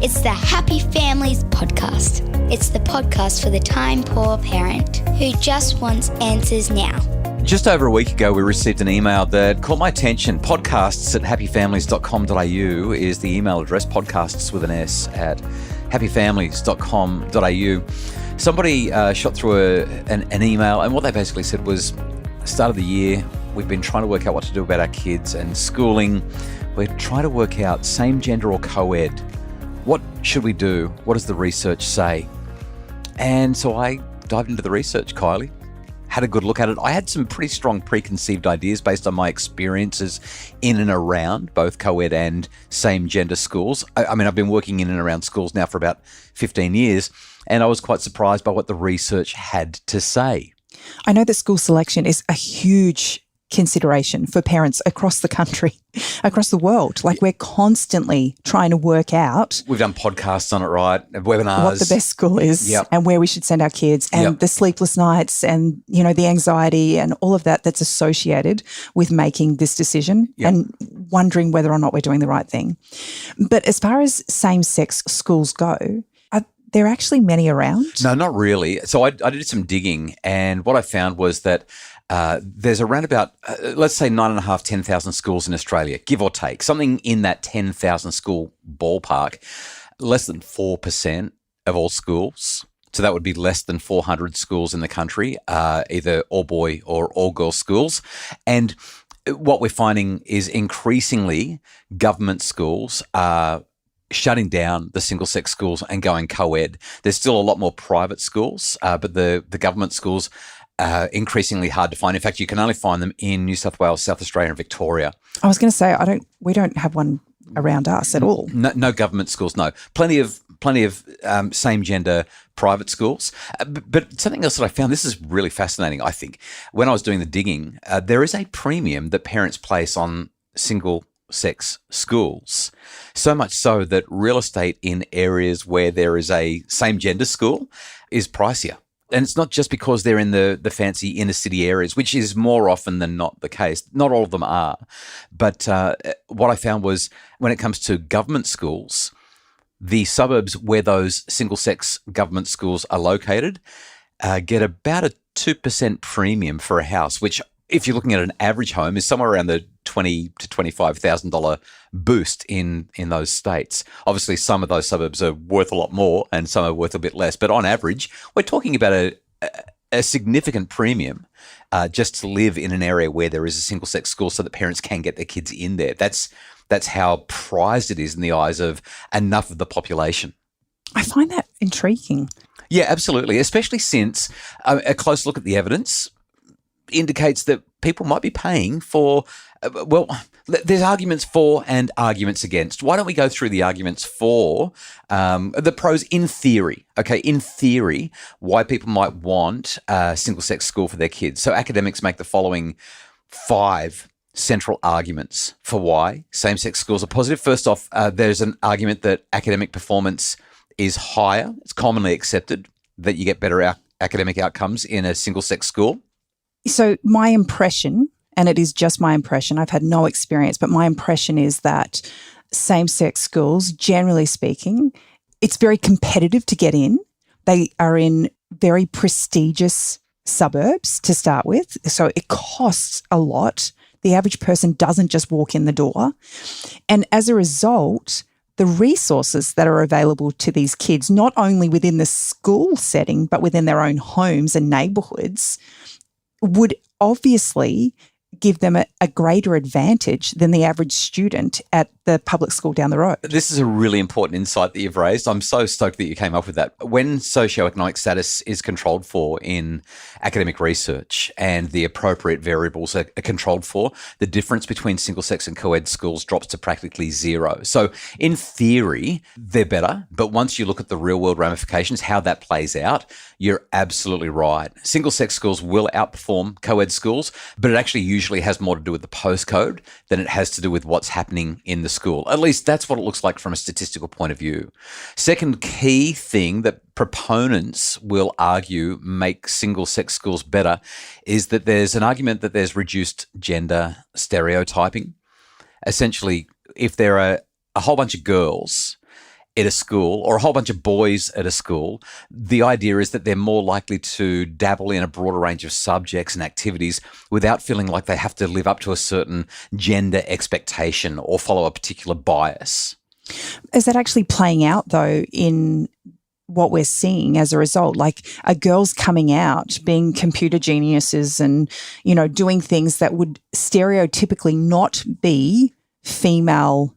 It's the Happy Families podcast. It's the podcast for the time-poor parent who just wants answers now. Just over a week ago, we received an email that caught my attention. Podcasts@happyfamilies.com.au is the email address, podcasts with an S at happyfamilies.com.au. Somebody shot through an email, and what they basically said was, start of the year, we've been trying to work out what to do about our kids and schooling. We're trying to work out same gender or co-ed. What should we do? What does the research say? And so I dived into the research, Kylie, had a good look at it. I had some pretty strong preconceived ideas based on my experiences in and around both co-ed and same gender schools. I mean, I've been working in and around schools now for about 15 years, and I was quite surprised by what the research had to say. I know that school selection is a huge consideration for parents across the country, across the world. Like, we're constantly trying to work out. We've done podcasts on it, right? Webinars. What the best school is, Yep. and where we should send our kids, and the sleepless nights, and, you know, the anxiety and all of that that's associated with making this decision and wondering whether or not we're doing the right thing. But as far as same-sex schools go, are there actually many around? No, not really. So I did some digging, and what I found was that there's around about, let's say 9,500, 10,000 schools in Australia, give or take, something in that 10,000 school ballpark, less than 4% of all schools. So that would be less than 400 schools in the country, either all boy or all girl schools. And what we're finding is increasingly government schools are shutting down the single-sex schools and going co-ed. There's still a lot more private schools, but the government schools increasingly hard to find. In fact, you can only find them in New South Wales, South Australia, and Victoria. I was going to say, we don't have one around us at all. No government schools. No, plenty of same gender private schools. But something else that I found, this is really fascinating. I think when I was doing the digging, there is a premium that parents place on single-sex schools. So much so that real estate in areas where there is a same gender school is pricier. And it's not just because they're in the fancy inner city areas, which is more often than not the case. Not all of them are. But what I found was when it comes to government schools, the suburbs where those single-sex government schools are located get about a 2% premium for a house, which, if you're looking at an average home, is somewhere around the $20,000 to $25,000 boost in those states. Obviously, some of those suburbs are worth a lot more and some are worth a bit less. But on average, we're talking about a significant premium just to live in an area where there is a single-sex school so that parents can get their kids in there. That's how prized it is in the eyes of enough of the population. I find that intriguing. Yeah, absolutely, especially since a close look at the evidence indicates that people might be paying for, there's arguments for and arguments against. Why don't we go through the arguments for, the pros in theory, okay? In theory, why people might want a single-sex school for their kids. So academics make the following 5 central arguments for why same-sex schools are positive. First off, there's an argument that academic performance is higher. It's commonly accepted that you get better academic outcomes in a single-sex school. So my impression, and it is just my impression, I've had no experience, but my impression is that same-sex schools, generally speaking, it's very competitive to get in. They are in very prestigious suburbs to start with, so it costs a lot. The average person doesn't just walk in the door. And as a result, the resources that are available to these kids, not only within the school setting, but within their own homes and neighbourhoods, would obviously give them a greater advantage than the average student at the public school down the road. This is a really important insight that you've raised. I'm so stoked that you came up with that. When socio-economic status is controlled for in academic research and the appropriate variables are controlled for, the difference between single-sex and co-ed schools drops to practically zero. So in theory, they're better, but once you look at the real-world ramifications, how that plays out, you're absolutely right. Single-sex schools will outperform co-ed schools, but it actually usually has more to do with the postcode than it has to do with what's happening in the school. At least that's what it looks like from a statistical point of view. Second key thing that proponents will argue make single-sex schools better is that there's an argument that there's reduced gender stereotyping. Essentially, if there are a whole bunch of girls at a school or a whole bunch of boys at a school, the idea is that they're more likely to dabble in a broader range of subjects and activities without feeling like they have to live up to a certain gender expectation or follow a particular bias. Is that actually playing out, though, in what we're seeing as a result? Like, are girls coming out being computer geniuses and, doing things that would stereotypically not be female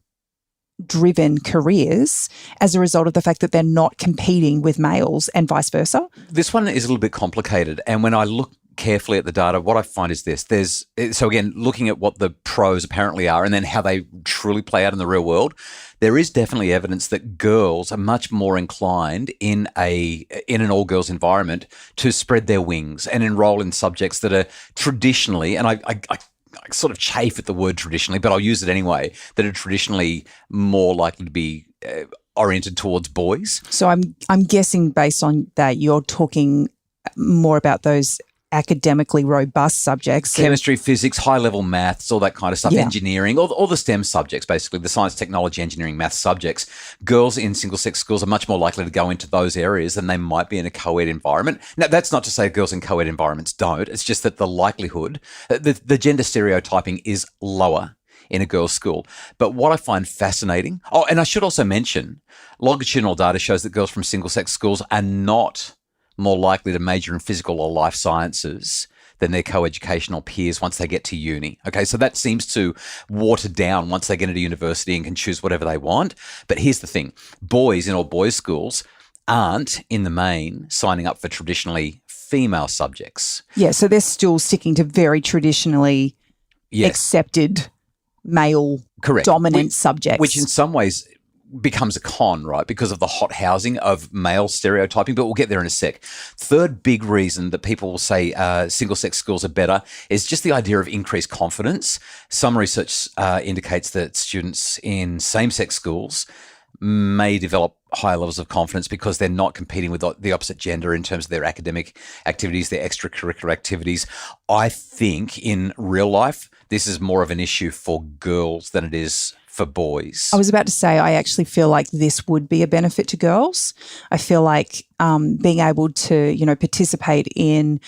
driven careers as a result of the fact that they're not competing with males and vice versa? This one is a little bit complicated. And when I look carefully at the data, what I find is this. So again, looking at what the pros apparently are and then how they truly play out in the real world, there is definitely evidence that girls are much more inclined in an all-girls environment to spread their wings and enroll in subjects that are traditionally, and I sort of chafe at the word traditionally, but I'll use it anyway, that are traditionally more likely to be oriented towards boys. So I'm guessing based on that, you're talking more about those academically robust subjects. Chemistry, physics, high-level maths, all that kind of stuff, engineering, all the STEM subjects, basically, the science, technology, engineering, maths subjects. Girls in single-sex schools are much more likely to go into those areas than they might be in a co-ed environment. Now, that's not to say girls in co-ed environments don't. It's just that the likelihood, the gender stereotyping is lower in a girls' school. But what I find fascinating, and I should also mention, longitudinal data shows that girls from single-sex schools are not more likely to major in physical or life sciences than their co-educational peers once they get to uni. Okay, so that seems to water down once they get into university and can choose whatever they want. But here's the thing. Boys in all boys' schools aren't, in the main, signing up for traditionally female subjects. Yeah, so they're still sticking to very traditionally accepted male dominant subjects. Which in some ways becomes a con, right, because of the hot housing of male stereotyping, but we'll get there in a sec. Third big reason that people will say single-sex schools are better is just the idea of increased confidence. Some research indicates that students in same-sex schools may develop higher levels of confidence because they're not competing with the opposite gender in terms of their academic activities, their extracurricular activities. I think in real life, this is more of an issue for girls than it is for boys. I was about to say, I actually feel like this would be a benefit to girls. I feel like being able to, participate in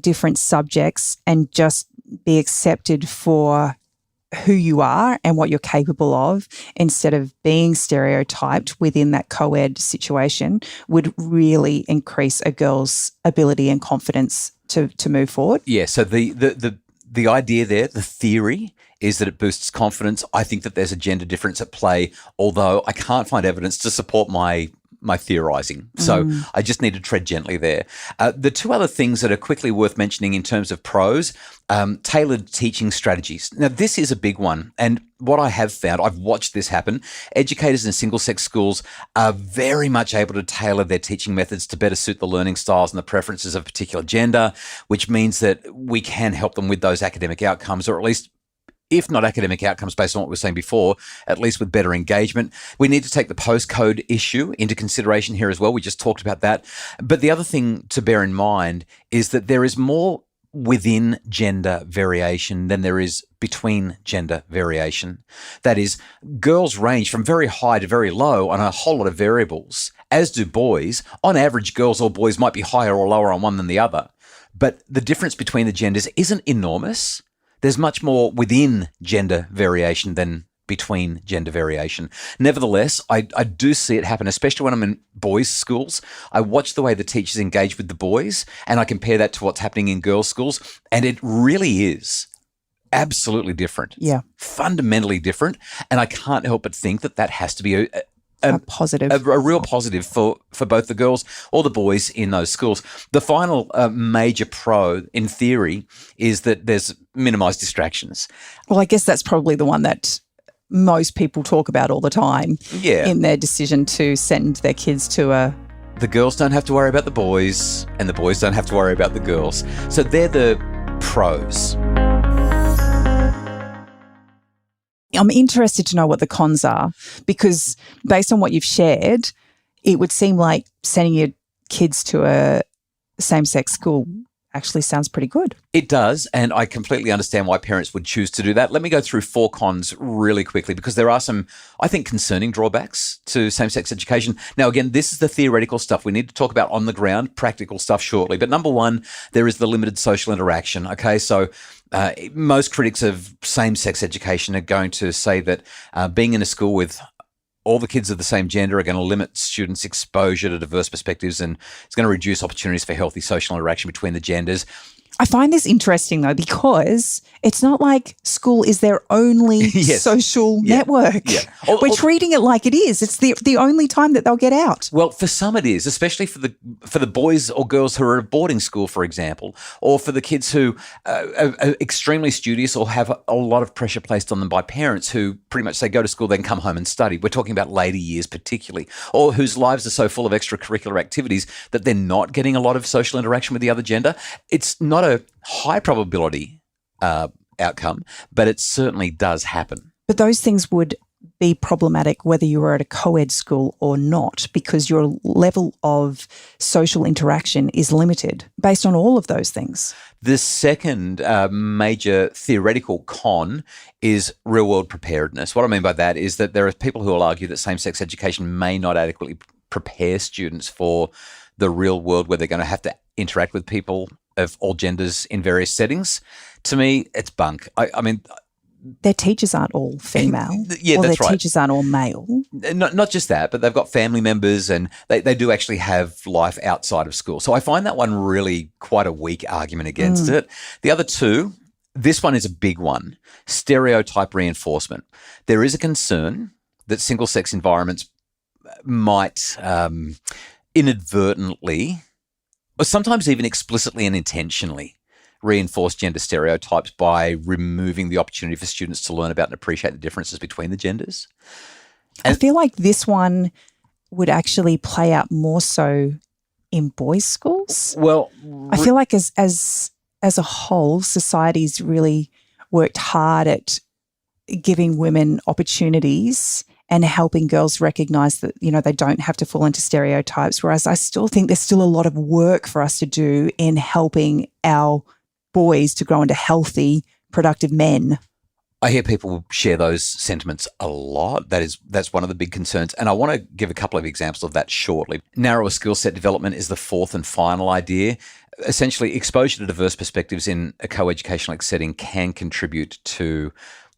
different subjects and just be accepted for who you are and what you're capable of instead of being stereotyped within that co-ed situation would really increase a girl's ability and confidence to move forward. Yeah, so the idea there, the theory, is that it boosts confidence. I think that there's a gender difference at play, although I can't find evidence to support my theorising. So I just need to tread gently there. The two other things that are quickly worth mentioning in terms of pros, tailored teaching strategies. Now, this is a big one. And what I have found, I've watched this happen, educators in single-sex schools are very much able to tailor their teaching methods to better suit the learning styles and the preferences of a particular gender, which means that we can help them with those academic outcomes, or at least, if not academic outcomes based on what we were saying before, at least with better engagement. We need to take the postcode issue into consideration here as well. We just talked about that. But the other thing to bear in mind is that there is more within gender variation than there is between gender variation. That is, girls range from very high to very low on a whole lot of variables, as do boys. On average, girls or boys might be higher or lower on one than the other. But the difference between the genders isn't enormous. There's much more within gender variation than between gender variation. Nevertheless, I do see it happen, especially when I'm in boys' schools. I watch the way the teachers engage with the boys, and I compare that to what's happening in girls' schools, and it really is absolutely different. Yeah. Fundamentally different, and I can't help but think that has to be a positive. A real positive for both the girls or the boys in those schools. The final major pro, in theory, is that there's minimised distractions. Well, I guess that's probably the one that most people talk about all the time in their decision to send their kids to a... The girls don't have to worry about the boys and the boys don't have to worry about the girls. So they're the pros. I'm interested to know what the cons are because based on what you've shared, it would seem like sending your kids to a same-sex school actually sounds pretty good. It does, and I completely understand why parents would choose to do that. Let me go through 4 cons really quickly because there are some, I think, concerning drawbacks to same-sex education. Now, again, this is the theoretical stuff. We need to talk about on the ground, practical stuff shortly. But number one, there is the limited social interaction. Okay, so most critics of same-sex education are going to say that being in a school with all the kids of the same gender are going to limit students' exposure to diverse perspectives and it's going to reduce opportunities for healthy social interaction between the genders. I find this interesting, though, because it's not like school is their only social network. Yeah. We're treating it like it is. It's the only time that they'll get out. Well, for some it is, especially for the boys or girls who are at boarding school, for example, or for the kids who are extremely studious or have a lot of pressure placed on them by parents who pretty much say, go to school, then come home and study. We're talking about later years particularly, or whose lives are so full of extracurricular activities that they're not getting a lot of social interaction with the other gender. It's not a high probability outcome, but it certainly does happen. But those things would be problematic whether you were at a co-ed school or not, because your level of social interaction is limited based on all of those things. The second major theoretical con is real-world preparedness. What I mean by that is that there are people who will argue that same-sex education may not adequately prepare students for the real world where they're going to have to interact with people of all genders in various settings. To me, it's bunk. I mean, their teachers aren't all female. Yeah, or that's their right. teachers aren't all male. Not just that, but they've got family members and they do actually have life outside of school. So I find that one really quite a weak argument against it. The other two, this one is a big one, stereotype reinforcement. There is a concern that single-sex environments might inadvertently, or sometimes even explicitly and intentionally, reinforce gender stereotypes by removing the opportunity for students to learn about and appreciate the differences between the genders. I feel like this one would actually play out more so in boys' schools. Well, I feel like as a whole, society's really worked hard at giving women opportunities and helping girls recognise that, you know, they don't have to fall into stereotypes, whereas I still think there's still a lot of work for us to do in helping our boys to grow into healthy, productive men. I hear people share those sentiments a lot. That's one of the big concerns. And I want to give a couple of examples of that shortly. Narrower skill set development is the fourth and final idea. Essentially, exposure to diverse perspectives in a co-educational setting can contribute to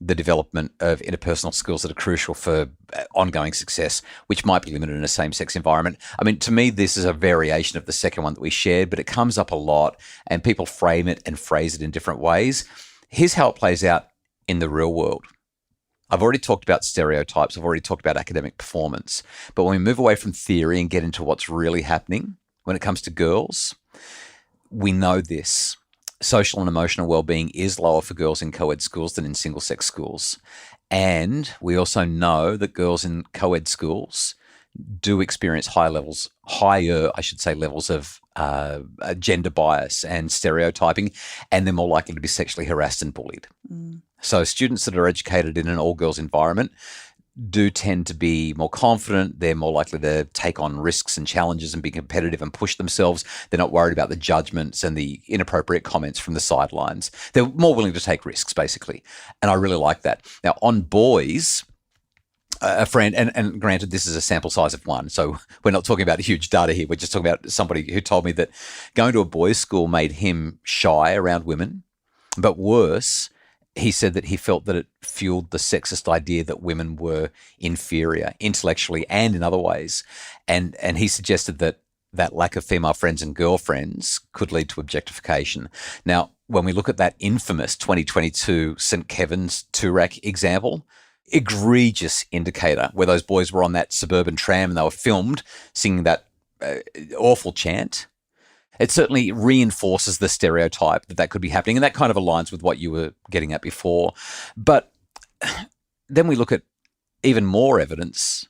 the development of interpersonal skills that are crucial for ongoing success, which might be limited in a same-sex environment. I mean, to me, this is a variation of the second one that we shared, but it comes up a lot and people frame it and phrase it in different ways. Here's how it plays out in the real world. I've already talked about stereotypes. I've already talked about academic performance. But when we move away from theory and get into what's really happening when it comes to girls, we know this. Social and emotional well-being is lower for girls in co-ed schools than in single-sex schools. And we also know that girls in co-ed schools do experience higher levels of gender bias and stereotyping, and they're more likely to be sexually harassed and bullied. So students that are educated in an all-girls environment do tend to be more confident. They're more likely to take on risks and challenges and be competitive and push themselves. They're not worried about the judgments and the inappropriate comments from the sidelines. They're more willing to take risks, basically. And I really like that. Now, on boys, a friend, and granted, this is a sample size of one, so we're not talking about huge data here. We're just talking about somebody who told me that going to a boys' school made him shy around women, but worse, he said that he felt that it fueled the sexist idea that women were inferior intellectually and in other ways. And he suggested that lack of female friends and girlfriends could lead to objectification. Now, when we look at that infamous 2022 St. Kevin's Toorak example, egregious indicator where those boys were on that suburban tram and they were filmed singing that awful chant. It certainly reinforces the stereotype that could be happening, and that kind of aligns with what you were getting at before. But then we look at even more evidence,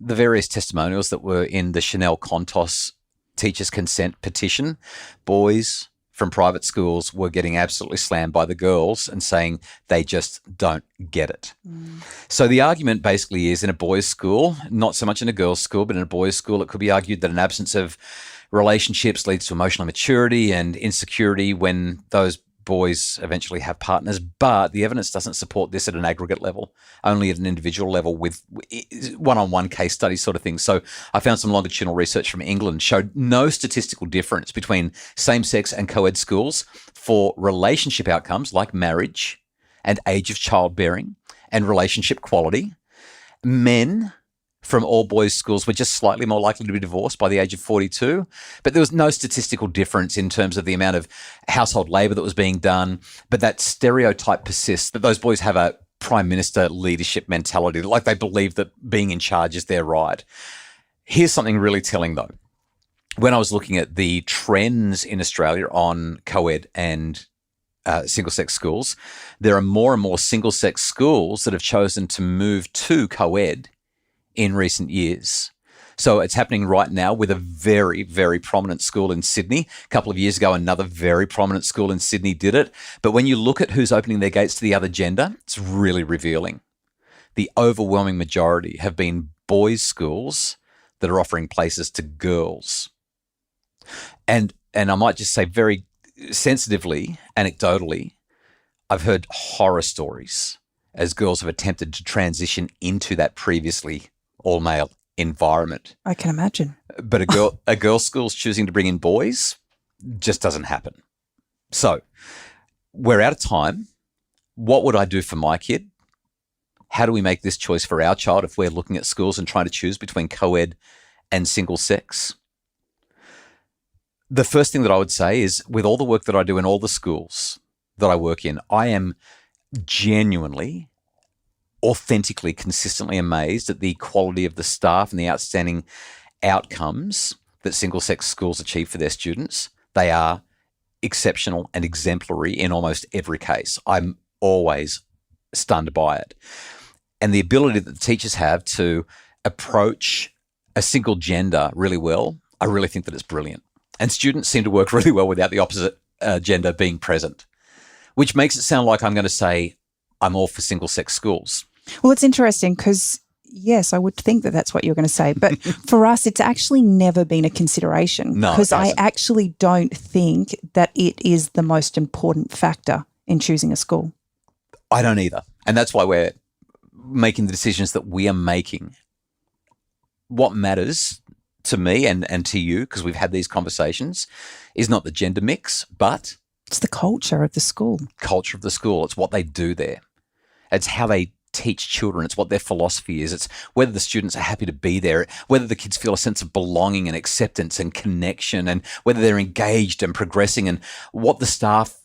the various testimonials that were in the Chanel Contos teachers' consent petition. Boys, from private schools were getting absolutely slammed by the girls and saying they just don't get it. So the argument basically is in a boys' school, not so much in a girls' school, but in a boys' school, it could be argued that an absence of relationships leads to emotional immaturity and insecurity when those boys eventually have partners, but the evidence doesn't support this at an aggregate level, only at an individual level with one-on-one case study sort of thing. So I found some longitudinal research from England showed no statistical difference between same-sex and co-ed schools for relationship outcomes like marriage and age of childbearing and relationship quality. Men from all boys' schools were just slightly more likely to be divorced by the age of 42. But there was no statistical difference in terms of the amount of household labour that was being done. But that stereotype persists, that those boys have a prime minister leadership mentality, like they believe that being in charge is their right. Here's something really telling, though. When I was looking at the trends in Australia on co-ed and single-sex schools, there are more and more single-sex schools that have chosen to move to co-ed in recent years. So it's happening right now with a very, very prominent school in Sydney. A couple of years ago, another very prominent school in Sydney did it. But when you look at who's opening their gates to the other gender, it's really revealing. The overwhelming majority have been boys' schools that are offering places to girls. And I might just say very sensitively, anecdotally, I've heard horror stories as girls have attempted to transition into that previously all-male environment. I can imagine. But a girls' school's choosing to bring in boys just doesn't happen. So we're out of time. What would I do for my kid? How do we make this choice for our child if we're looking at schools and trying to choose between co-ed and single sex? The first thing that I would say is, with all the work that I do in all the schools that I work in, I am genuinely, authentically, consistently amazed at the quality of the staff and the outstanding outcomes that single-sex schools achieve for their students. They are exceptional and exemplary in almost every case. I'm always stunned by it. And the ability that the teachers have to approach a single gender really well, I really think that it's brilliant. And students seem to work really well without the opposite gender being present, which makes it sound like I'm going to say I'm all for single-sex schools. Well, it's interesting because, yes, I would think that that's what you're going to say. But for us, it's actually never been a consideration. No, because I actually don't think that it is the most important factor in choosing a school. I don't either. And that's why we're making the decisions that we are making. What matters to me and to you, because we've had these conversations, is not the gender mix, but it's the culture of the school. Culture of the school. It's what they do there. It's how they teach children. It's what their philosophy is. It's whether the students are happy to be there, whether the kids feel a sense of belonging and acceptance and connection, and whether they're engaged and progressing, and what the staff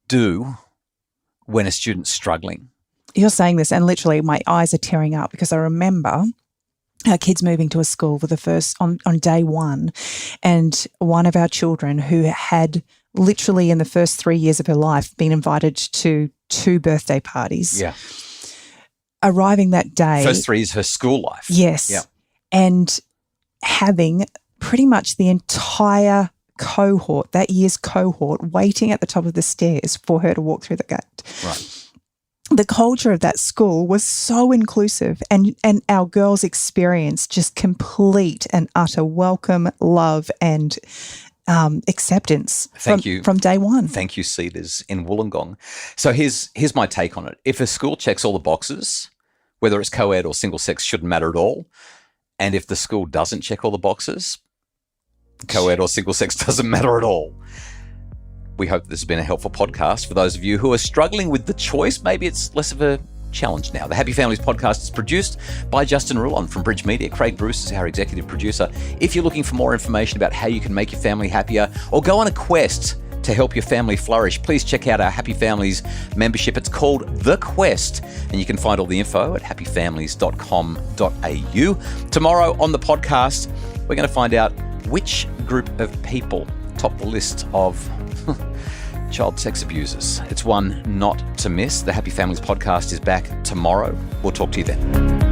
do when a student's struggling. You're saying this and literally my eyes are tearing up because I remember our kids moving to a school for the first on day one, and one of our children who had literally in the first 3 years of her life been invited to 2 birthday parties. Yeah. Arriving that day. First 3 years of her school life. Yes. Yeah. And having pretty much the entire cohort, that year's cohort, waiting at the top of the stairs for her to walk through the gate. Right. The culture of that school was so inclusive, and our girls experienced just complete and utter welcome, love and acceptance from day one. Thank you, Cedars in Wollongong. So here's my take on it. If a school checks all the boxes, whether it's co-ed or single sex shouldn't matter at all. And if the school doesn't check all the boxes, co-ed or single sex doesn't matter at all. We hope this has been a helpful podcast for those of you who are struggling with the choice. Maybe it's less of a challenge now. The Happy Families podcast is produced by Justin Rulon from Bridge Media. Craig Bruce is our executive producer. If you're looking for more information about how you can make your family happier or go on a quest to help your family flourish, please check out our Happy Families membership. It's called The Quest, and you can find all the info at happyfamilies.com.au. Tomorrow on the podcast, we're going to find out which group of people top the list of child sex abusers. It's one not to miss. The Happy Families podcast is back tomorrow. We'll talk to you then.